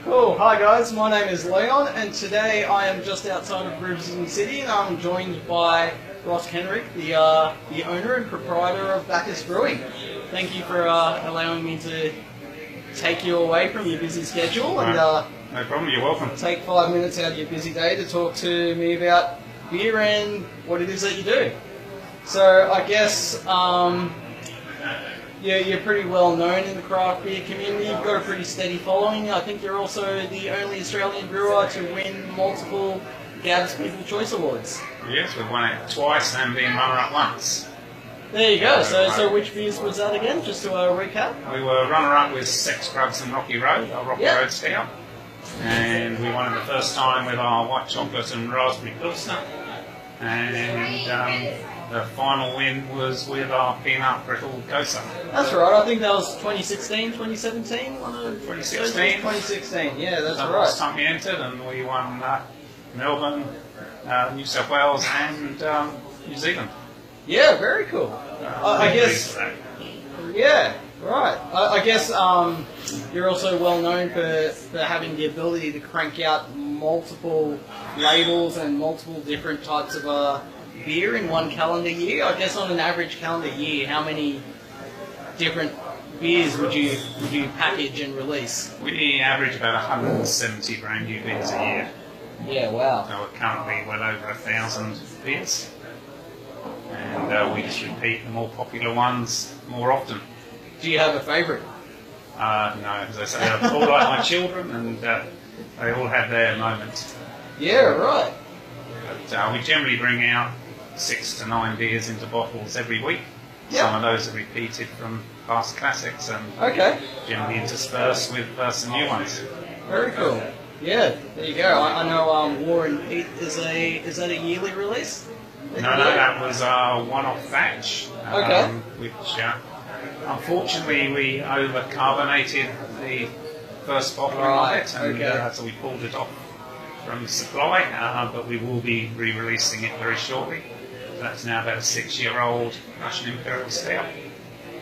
Cool. Hi guys, my name is Leon and today I am just outside of Brisbane City and I'm joined by Ross Kenrick, the owner and proprietor of Bacchus Brewing. Thank you for allowing me to take you away from your busy schedule and no problem, you're welcome. Take 5 minutes out of your busy day to talk to me about beer and what it is that you do. So I guess you're pretty well known in the craft beer community. You've got a pretty steady following. I think you're also the only Australian brewer to win multiple GABS People's Choice Awards. Yes, we've won it twice and been runner-up once. There you go. So which beers was that again? Just to recap. We were runner-up with Sex Grubs and Rocky Road, our Rocky Road Stout. And we won it the first time with our white chocolate and raspberry pilsner. And the final win was with our peanut brittle Gosa. That's right, I think that was 2016, 2017? 2016. 2016, yeah, that's right. Last time we entered, and we won Melbourne, New South Wales and New Zealand. Yeah, very cool. I guess, yeah, right. I guess you're also well known for having the ability to crank out multiple labels and multiple different types of beer in one calendar year. I guess on an average calendar year, how many different beers would you package and release? We average about 170 brand new beers a year. Yeah, wow. So we're currently well over 1,000 beers. And we just repeat the more popular ones more often. Do you have a favourite? No, as I say, they're all like my children, and they all have their moments. Yeah, right. But we generally bring out 6 to 9 beers into bottles every week. Yep. Some of those are repeated from past classics and generally interspersed with some new ones. Very cool. Yeah, there you go. I know War and Peat is that a yearly release? No, that was our one-off batch. Which unfortunately we over-carbonated the first bottle of it, and so we pulled it off from supply, but we will be re-releasing it very shortly. That's now about a 6-year-old Russian Imperial Stout.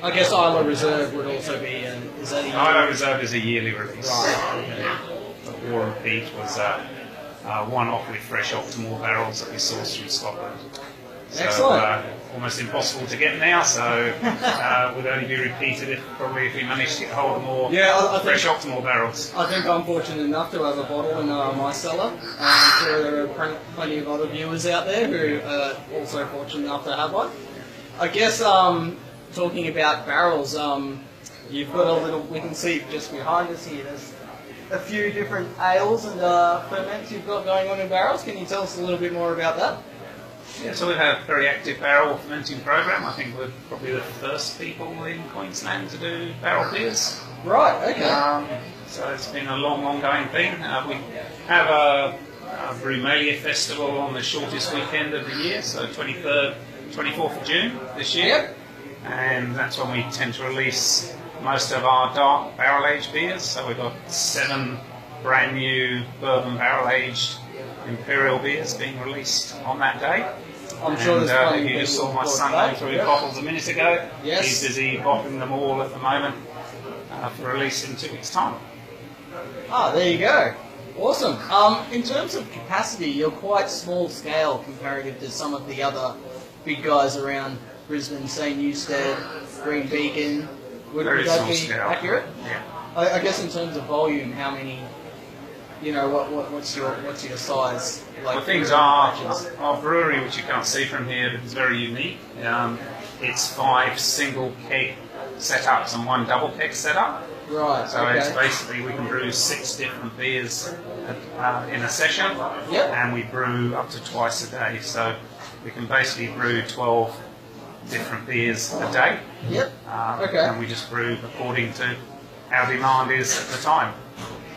I guess Isla Reserve would also be, is that a yearly? Isla Reserve is a yearly release. Right. But War and Peat was one-off with fresh optimal barrels that we sourced from Scotland. So, excellent. Almost impossible to get now, so would only be repeated if we managed to get hold of more fresh optimal barrels. I think I'm fortunate enough to have a bottle in my cellar. I'm sure there are plenty of other viewers out there who are also fortunate enough to have one. I guess talking about barrels, you've got a little, we can see just behind us here, there's a few different ales and ferments you've got going on in barrels. Can you tell us a little bit more about that? Yeah, so we've had a very active barrel fermenting program. I think we're probably the first people in Queensland to do barrel beers. Right, okay. So it's been a long, ongoing thing. We have a Brumalia Festival on the shortest weekend of the year, so 23rd, 24th of June this year. Yep. And that's when we tend to release most of our dark barrel-aged beers. So we've got 7 brand new bourbon barrel-aged Imperial beers being released on that day. I'm sure there's plenty. You just saw my son going through bottles a minute ago. Yes. He's busy bottling them all at the moment for release in 2 weeks' time. There you go. Awesome. In terms of capacity, you're quite small scale comparative to some of the other big guys around Brisbane, say Newstead, Green Beacon. Would that be accurate? Yeah. I guess in terms of volume, how many? What's your size? Like, well, things are our brewery, which you can't see from here, is very unique. It's 5 single keg setups and 1 double keg setup. Right. So it's basically we can brew 6 different beers in a session, and we brew up to twice a day. So we can basically brew 12 different beers a day. Yep. And we just brew according to how demand is at the time.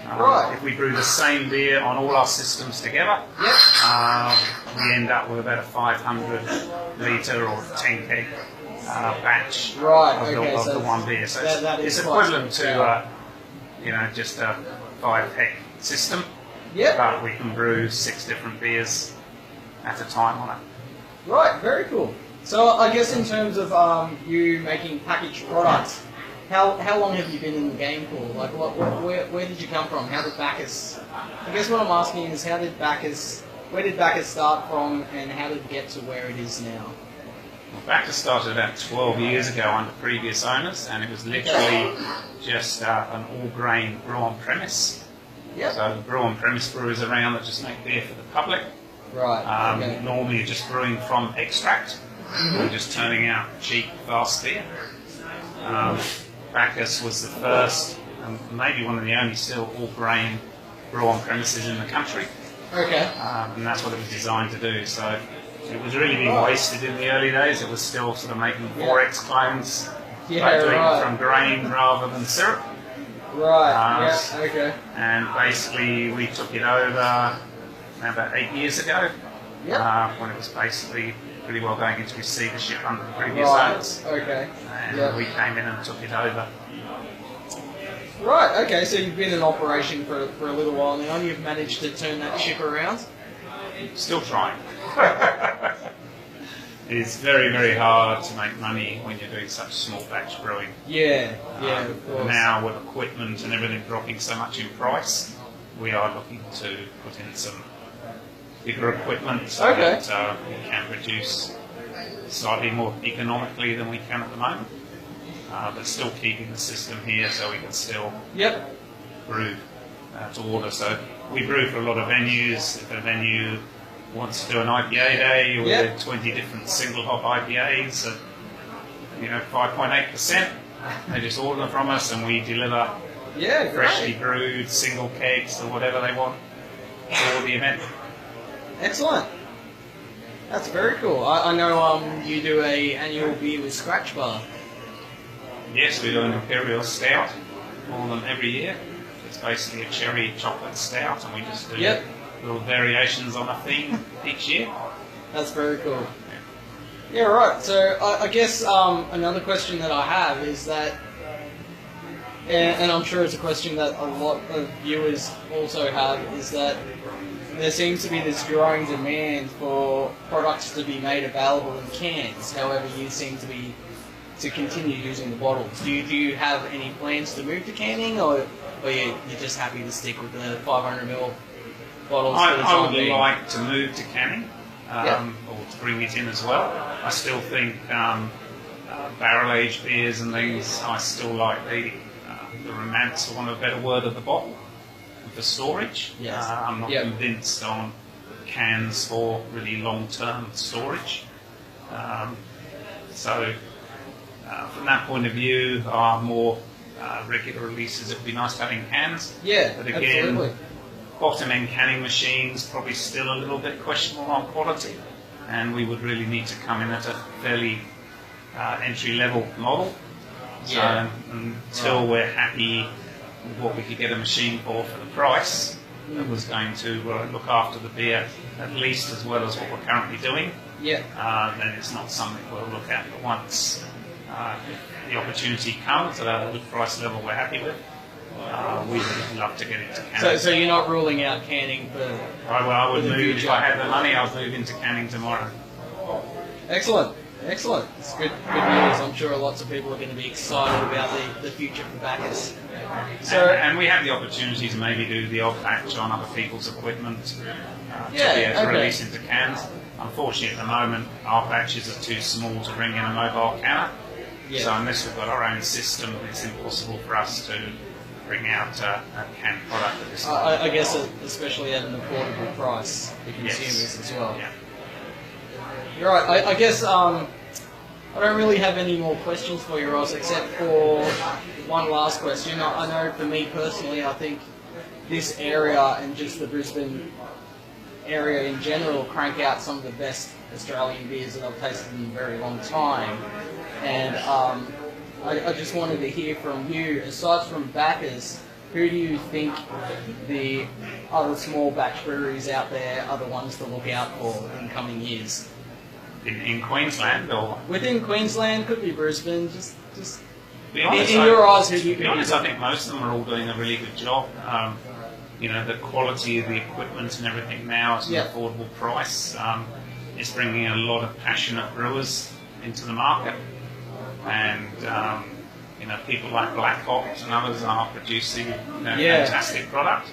If we brew the same beer on all our systems together, we end up with about a 500 litre or 10 keg batch of the one beer. So it's equivalent to just a 5 keg system, but we can brew 6 different beers at a time on it. Right, very cool. So I guess in terms of you making packaged products, how long have you been in the game for? Like, where did you come from? How did Bacchus? I guess what I'm asking is, where did Bacchus start from, and how did it get to where it is now? Well, Bacchus started about 12 years ago under previous owners, and it was literally just an all-grain brew on premise. Yep. So brew on premise brewers around that just make beer for the public. Right. Okay. Normally just brewing from extract, and just turning out cheap, fast beer. Bacchus was the first, and maybe one of the only still all-grain brew on premises in the country. Okay. And that's what it was designed to do. So it was really being wasted in the early days. It was still sort of making 4X clones, doing it from grain rather than syrup. Right. Okay. And basically we took it over about 8 years ago, when it was basically pretty well going into receivership under the previous owners. Okay. And we came in and took it over. Right, okay, so you've been in operation for a little while now, and you've managed to turn that ship around? Still trying. It's very, very hard to make money when you're doing such small batch brewing. Yeah, of course. Now with equipment and everything dropping so much in price, we are looking to put in some bigger equipment so that we can produce slightly more economically than we can at the moment. But still keeping the system here so we can still brew to order. So we brew for a lot of venues. If a venue wants to do an IPA day with 20 different single hop IPAs at 5.8%, they just order them from us and we deliver freshly brewed single kegs or whatever they want for the event. Excellent. That's very cool. I know you do a annual beer with Scratch Bar. Yes, we do an Imperial Stout for them every year. It's basically a cherry chocolate stout, and we just do little variations on a theme each year. That's very cool. Yeah, right. So I guess another question that I have is that, and I'm sure it's a question that a lot of viewers also have, is that there seems to be this growing demand for products to be made available in cans. However, you seem to continue using the bottles. Do you have any plans to move to canning, or you're just happy to stick with the 500ml bottles? I would like to move to canning, or to bring it in as well. I still think barrel-aged beers and things, I still like the romance, for want of a better word, of the bottle, for storage. Yes. I'm not convinced on cans for really long-term storage. From that point of view, our more regular releases, it would be nice having cans. Yeah, but again, bottom-end canning machines probably still a little bit questionable on quality, and we would really need to come in at a fairly entry-level model. So until we're happy with what we could get a machine for the price, that was going to look after the beer at least as well as what we're currently doing, then it's not something we'll look at. But once if the opportunity comes at a price level we're happy with, we would love to get into canning. So you're not ruling out canning for... I would move, if I had the money, I'd move into canning tomorrow. Excellent. It's good news. I'm sure lots of people are going to be excited about the future for Bacchus. And we have the opportunity to maybe do the odd batch on other people's equipment to be able to release into cans. Unfortunately, at the moment, our batches are too small to bring in a mobile canner. So unless we've got our own system, it's impossible for us to bring out a canned product at this time. I guess especially at an affordable price for consumers as well. Yeah. You're right. I guess I don't really have any more questions for you, Ross, except for one last question. I know for me personally, I think this area and just the Brisbane area in general crank out some of the best Australian beers that I've tasted in a very long time. And I just wanted to hear from you, aside from Bacchus, who do you think the other small batch breweries out there are the ones to look out for in coming years? In Queensland, or within Queensland, could be Brisbane. Just be honest, in your eyes, who do you? To be honest, I think most of them are all doing a really good job. The quality of the equipment and everything now at an affordable price is bringing a lot of passionate brewers into the market, and people like Blackhawk and others are producing fantastic product,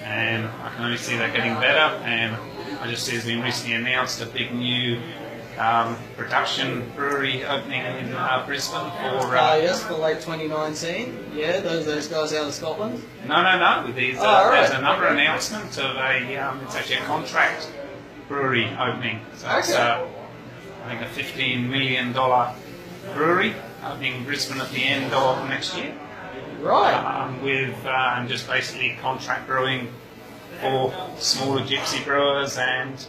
and I can only see that getting better. And I just see there's been recently announced a big new production brewery opening in Brisbane for yes, for late 2019. Yeah, those guys out of Scotland. No. There's another announcement of it's actually a contract brewery opening. So it's I think a $15 million brewery opening in Brisbane at the end of next year. Right. With just basically contract brewing for smaller gypsy brewers and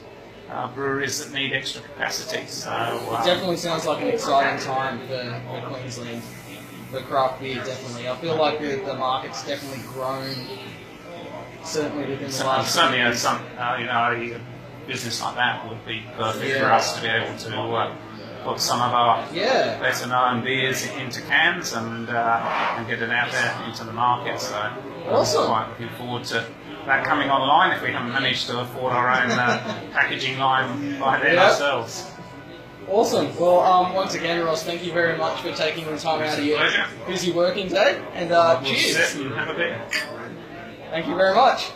breweries that need extra capacity. So it definitely sounds like an exciting time for Queensland, for craft beer. Definitely, I feel like the market's definitely grown. Certainly within the last. Certainly, a business like that would be perfect for us to be able to put some of our better known beers into cans and get it out there into the market. So awesome. I'm quite looking forward to that coming online if we haven't managed to afford our own packaging line by then ourselves. Awesome. Well, once again, Ross, thank you very much for taking the time out of your busy working day. And cheers. We'll sit and have a bit. Thank you very much.